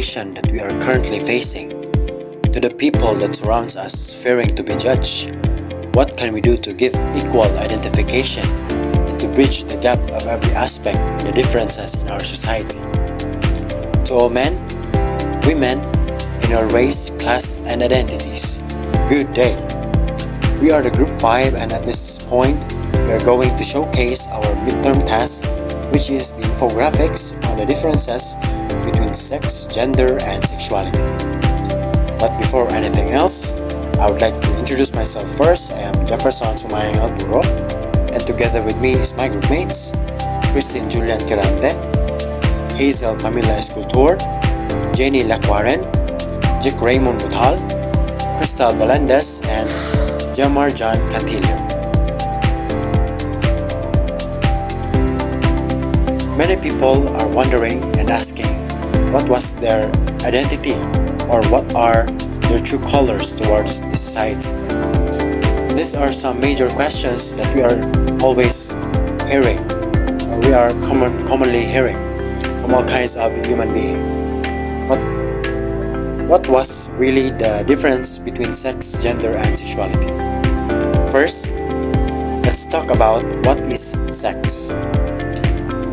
situation that we are currently facing, to the people that surrounds us fearing to be judged, what can we do to give equal identification and to bridge the gap of every aspect and the differences in our society? To all men, women, in our race, class, and identities, good day. We are the Group 5, and at this point, we are going to showcase our midterm task, which is the infographics on the differences between sex, gender, and sexuality. But before anything else, I would like to introduce myself first. I am Jefferson Sumayang Alburo, and together with me is my group mates, Christine Julian Quirante, Hazel Camila Escultor, Jenny Lacuaren, Jack Raymond Buthal, Crystal Melendez, and Jamar John Cantillo. Many people are wondering and asking what was their identity or what are their true colors towards the society. These are some major questions that we are always hearing, or we are commonly hearing from all kinds of human beings. But what was really the difference between sex, gender, and sexuality? First, let's talk about what is sex.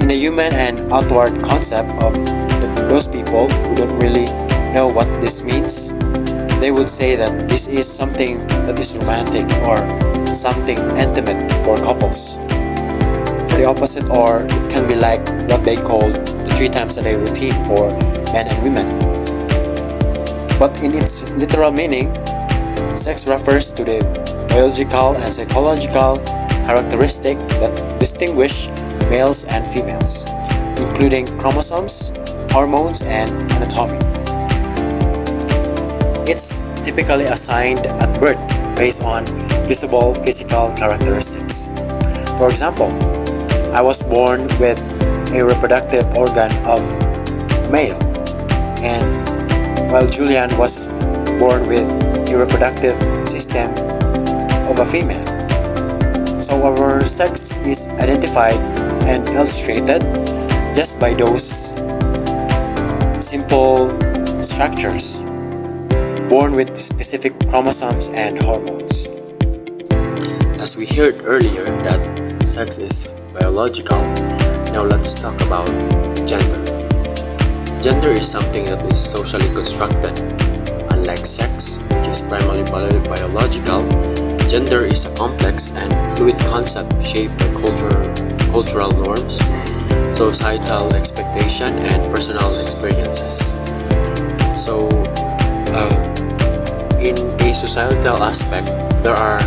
In the human and outward concept of those people who don't really know what this means, they would say that this is something that is romantic or something intimate for couples. For the opposite, or it can be like what they call the 3 times a day routine for men and women. But in its literal meaning, sex refers to the biological and psychological characteristic that distinguish males and females, including chromosomes, hormones, and anatomy. It's typically assigned at birth based on visible physical characteristics. For example, I was born with a reproductive organ of a male, and while Julian was born with a reproductive system of a female. So our sex is identified and illustrated just by those simple structures, born with specific chromosomes and hormones. As we heard earlier that sex is biological, now let's talk about gender. Gender is something that is socially constructed. Unlike sex, which is primarily biological, gender is a complex and fluid concept shaped by cultural norms, societal expectation, and personal experiences. So, in a societal aspect, there are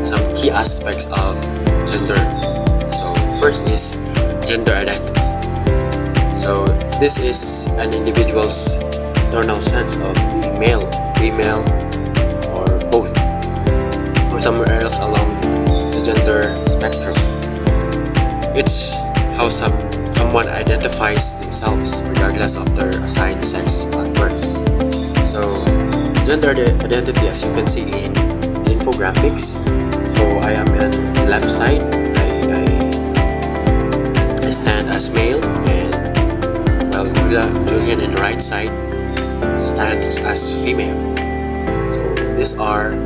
some key aspects of gender. So, first is gender identity. So, this is an individual's internal sense of being male, female, or both, or somewhere else along the gender spectrum. It's how someone identifies themselves regardless of their assigned sex at birth. So, gender identity, as you can see in the infographics. So, I am on the left side. I stand as male, and while Julian in the right side stands as female. So, these are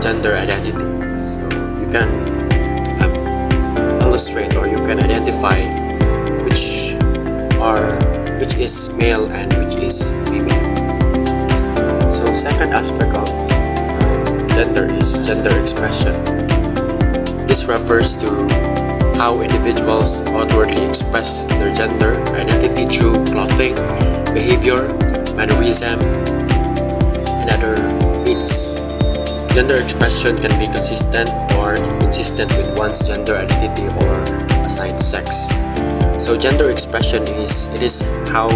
gender identities. So, you can illustrate or you can identify which is male and which is female. So second aspect of gender is gender expression. This refers to how individuals outwardly express their gender identity through clothing, behavior, mannerism, and other means. Gender expression can be consistent or inconsistent with one's gender identity or assigned sex. So gender expression is how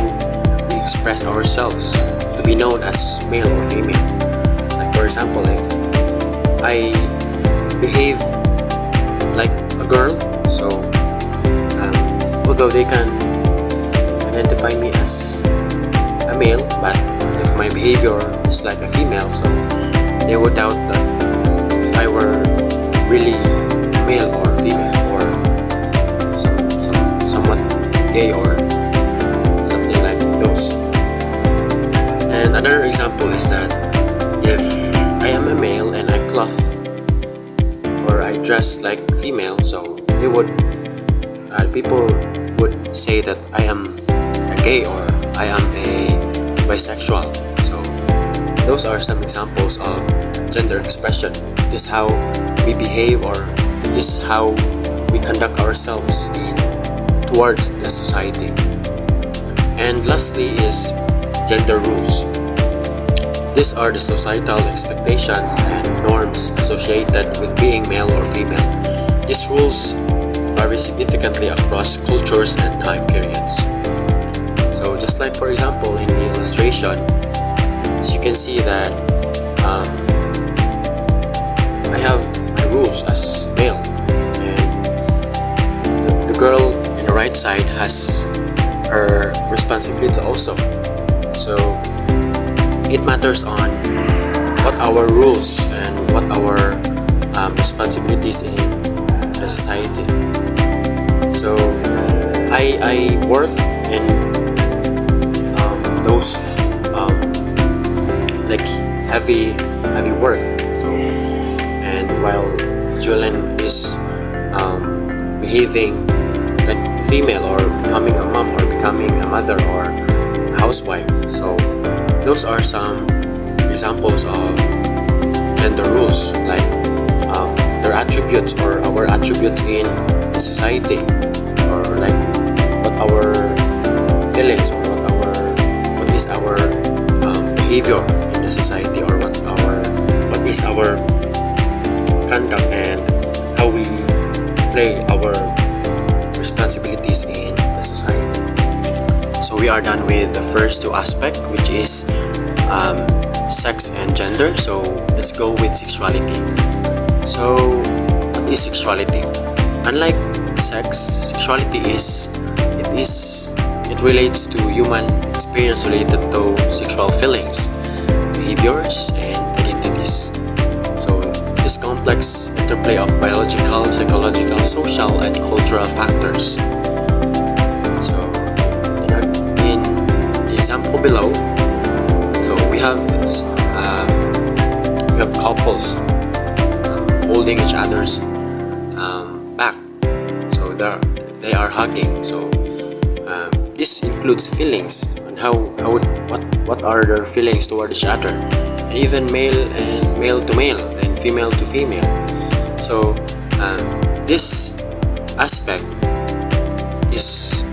we express ourselves to be known as male or female. Like for example, if I behave like a girl, so although they can identify me as a male, but if my behavior is like a female, so they would doubt that if I were really male or female or somewhat gay or something like those. And another example is that if I am a male and I cloth or I dress like female, so people would say that I am a gay or I am a bisexual. So those are some examples of gender expression. This is how we behave, or this is how we conduct ourselves towards the society. And lastly is gender rules. These are the societal expectations and norms associated with being male or female. These rules vary significantly across cultures and time periods. So just like for example in the illustration, as you can see that I have my rules as male, and the girl in the right side has her responsibility also. So it matters on what our rules and what our responsibilities in the society. So I work in those like heavy work. So and while Julian is behaving like female or becoming a mom or becoming a mother or a housewife. So those are some examples of gender rules, like their attributes or our attributes in the society, or like what our feelings or what is our behavior in the society, or what is our conduct and how we play our responsibilities in the society. So we are done with the first two aspects, which is sex and gender. So let's go with sexuality. So what is sexuality? Unlike sex, sexuality it relates to human experience related to sexual feelings, behaviors, and identities. So this complex interplay of biological, psychological, social, and cultural factors. So in the example below, so we have couples holding each other's back. So they are hugging. So this includes feelings and what are their feelings toward each other, and even male to male and female to female. So this aspect is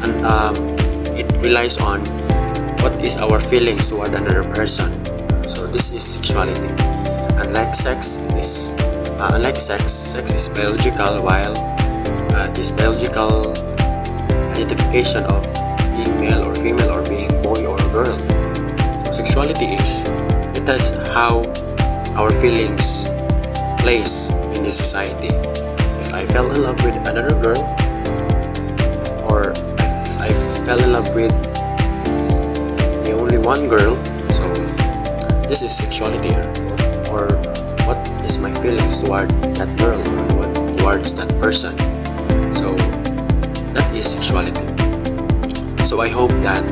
it relies on what is our feelings toward another person. So this is sexuality. Unlike sex, sex is biological, while this biological identification of being male or female or being boy or girl. So sexuality is how our feelings place in the society. If I fell in love with another girl, or I fell in love with the only one girl, so this is sexuality, or what is my feelings toward that girl or towards that person. So that is sexuality. So I hope that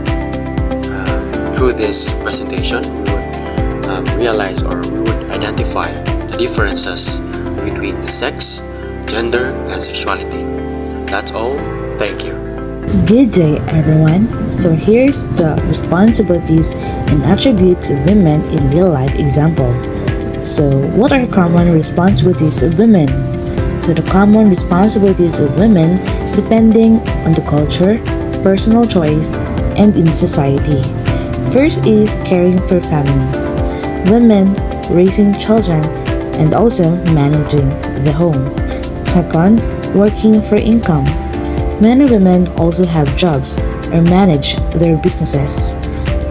through this presentation we would realize, or we would identify the differences between sex, gender, and sexuality. That's all. Thank you. Good day, everyone. So here's the responsibilities and attributes of women in real life example. So what are common responsibilities of women? So the common responsibilities of women depending on the culture, personal choice, and in society. First is caring for family. Women raising children and also managing the home. Second, working for income. Many women also have jobs or manage their businesses.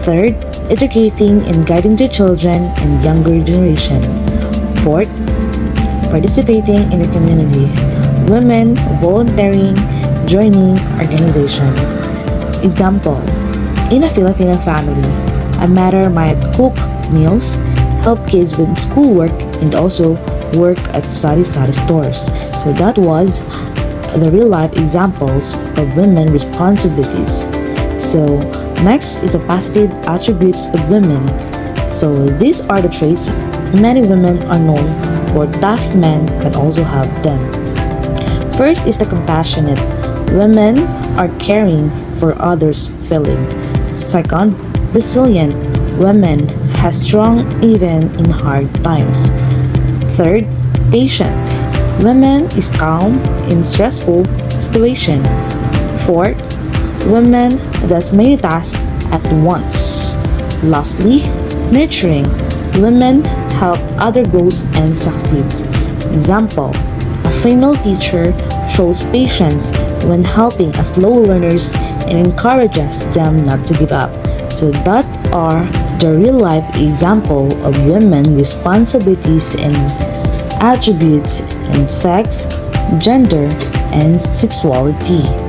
Third, educating and guiding the children and younger generation. Fourth, participating in the community. Women volunteering, joining organization. Example, in a Filipino family, a mother might cook meals, help kids with schoolwork, and also work at sari-sari stores. So that was the real life examples of women responsibilities. So next is the positive attributes of women. So these are the traits many women are known for. Tough men can also have them. First is the compassionate. Women are caring for others' feeling. Second, resilient. Women have strong even in hard times. Third, patient. Women is calm in stressful situation. Fourth, women does many tasks at once. Lastly, nurturing. Women help other goals and succeed. Example, a female teacher shows patience when helping a slow learners and encourages them not to give up. So that are the real life example of women responsibilities and attributes in sex, gender, and sexuality.